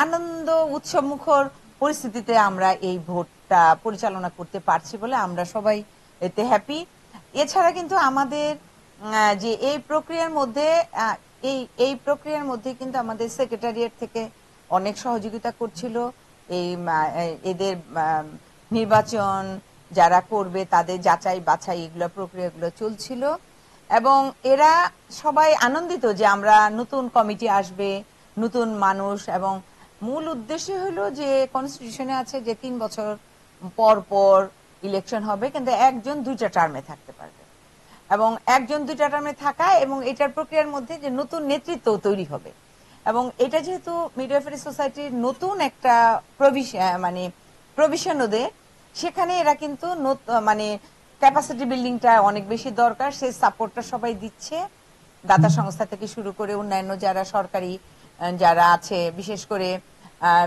আনন্দ উৎসবমুখর পরিস্থিতিতে আমরা এই ভোটটা পরিচালনা করতে পারছি বলে আমরা সবাই এতে হ্যাপি। এছাড়া কিন্তু আমাদের যে এই প্রক্রিয়ার মধ্যে এই প্রক্রিয়ার মধ্যে কিন্তু আমাদের সেক্রেটারিয়েট থেকে অনেক সহযোগিতা করছিল। এই এদের নির্বাচন যারা করবে তাদের যাচাই বাছাই এগুলো প্রক্রিয়াগুলো চলছিল এবং এরা সবাই আনন্দিত যে আমরা নতুন কমিটি আসবে, নতুন মানুষ, এবং মূল উদ্দেশ্য হলো যে কনস্টিটিউশনে আছে যে 3 বছর পর পর ইলেকশন হবে, কিন্তু একজন 2টা টার্মে থাকতে পারবে এবং একজন 2টা টার্মে থাকা এবং এটার প্রক্রিয়ার মধ্যে যে নতুন নেতৃত্ব তৈরি হবে। এবং এটা যেহেতু মিডওয়াইফারি সোসাইটির নতুন একটা প্রভিশন ওদের, সেখানে এরা কিন্তু মানে ক্যাপাসিটি বিল্ডিংটা অনেক বেশি দরকার, সেই সাপোর্টটা সবাই দিচ্ছে। দাতা সংস্থা থেকে শুরু করে অন্যান্য যারা সরকারি যারা আছে, বিশেষ করে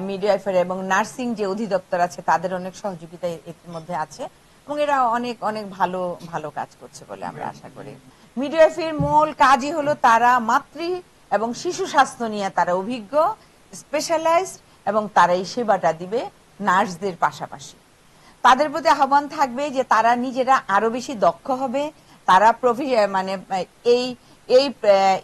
মিডওয়াইফারি এবং নার্সিং যে অধিদপ্তর আছে তাদের অনেক সহযোগিতা এর মধ্যে আছে এবং এরা অনেক অনেক ভালো ভালো কাজ করছে বলে আমরা আশা করি। মিডওয়াইফারির মূল কাজই হলো তারা মাতৃ এবং শিশু স্বাস্থ্য নিয়ে তারা অভিজ্ঞ, স্পেশালাইজড, এবং তারা এই সেবাটা দিবে নার্সদের পাশাপাশি। তাদের প্রতি আহ্বান থাকবে যে তারা নিজেরা আরো বেশি দক্ষ হবে, তারা মানে এই এই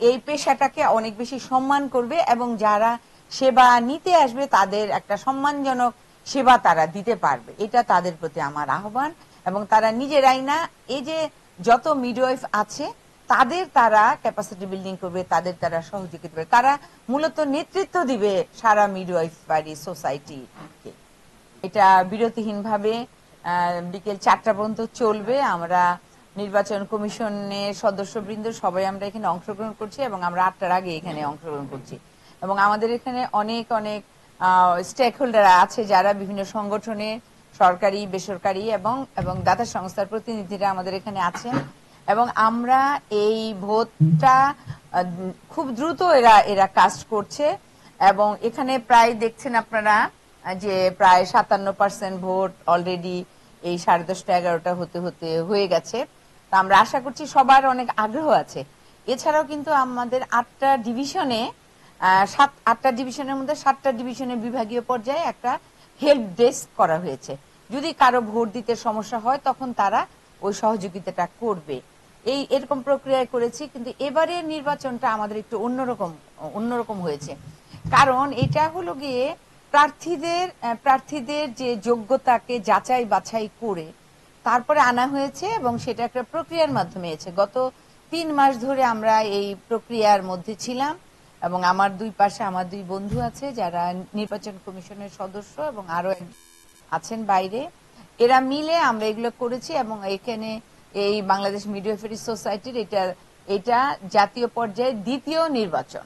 এই পেশাটাকে অনেক বেশি সম্মান করবে এবং যারা সেবা নিতে আসবে তাদের একটা সম্মানজনক সেবা তারা দিতে পারবে, এটা তাদের প্রতি আমার আহ্বান। এবং তারা নিজেরাই না, এই যে যত মিডওয়াইফ আছে তাদের তারা ক্যাপাসিটি বিল্ডিং করবে, তাদের তারা সহযোগিতা করবে, তারা মূলত নেতৃত্ব দিবে সারা মিডওয়াইফারি সোসাইটিকে। এটা বিরতিহীনভাবে বিকেল 4টা পর্যন্ত চলবে। আমরা নির্বাচন কমিশনের সদস্যবৃন্দ সবাই আমরা এখানে অংশগ্রহণ করছি এবং আমরা 8টার আগে এখানে অংশগ্রহণ করছি এবং আমাদের এখানে অনেক অনেক স্টেক হোল্ডার আছে যারা বিভিন্ন সংগঠনে, সরকারি, বেসরকারি এবং এবং দাতা সংস্থার প্রতিনিধিরা আমাদের এখানে আছেন এবং আমরা এই ভোটটা খুব দ্রুত এরা কাস্ট করছে এবং এখানে প্রায় দেখছেন আপনারা যে প্রায় 57% ভোট অলরেডি এই 10:30 11টা হতে হতে হয়ে গেছে। তা আমরা আশা করছি সবার অনেক আগ্রহ আছে। এছাড়াও কিন্তু আমাদের 8টা ডিভিশনে 8টা ডিভিশনের মধ্যে 7টা ডিভিশনের বিভাগীয় পর্যায়ে একটা হেল্প ডেস্ক করা হয়েছে। যদি কারো ভোট দিতে সমস্যা হয় তখন তারা ওই সহযোগিতাটা করবে। এরকম প্রক্রিয়ায় করেছি, কিন্তু এবারের নির্বাচনটা আমাদের একটু অন্যরকম হয়েছে। কারণ এটা হলো গিয়ে প্রার্থীদের যে যোগ্যতাকে যাচাই বাছাই করে তারপরে আনা হয়েছে এবং সেটা একটা প্রক্রিয়ার মাধ্যমে হয়েছে। গত 3 মাস ধরে আমরা এই প্রক্রিয়ার মধ্যে ছিলাম এবং আমার দুই পাশে আমার 2 বন্ধু আছে যারা নির্বাচন কমিশনের সদস্য এবং আরো আছেন বাইরে, এরা মিলে আমরা এগুলো করেছি এবং এখানে এই বাংলাদেশ মিডওয়াইফারি সোসাইটির এটা জাতীয় পর্যায়ে 2য় নির্বাচন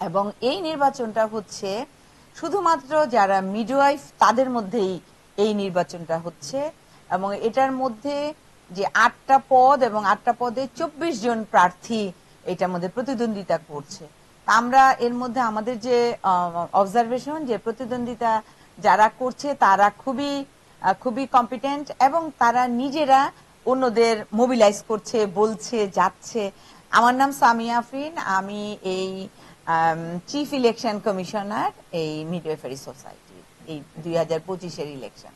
এবং এই নির্বাচনটা হচ্ছে শুধুমাত্র যারা মিডওয়াইফ তাদের মধ্যেই এই নির্বাচনটা হচ্ছে এবং এটার মধ্যে যে 8টা পদ এবং 8টা পদে 24 জন প্রার্থী এটার মধ্যে প্রতিদ্বন্দ্বিতা করছে। আমরা এর মধ্যে আমাদের যে অবজারভেশন যে প্রতিদ্বন্দ্বিতা যারা করছে তারা খুবই কম্পিটেন্ট এবং তারা নিজেরা অন্যদের মোবিলাইজ করছে, বলছে, যাচ্ছে। আমার নাম সামিয়া আফরিন, আমি এই চিফ ইলেকশন কমিশনার এই মিডওয়াইফারি সোসাইটি এই 2025-এর ইলেকশন।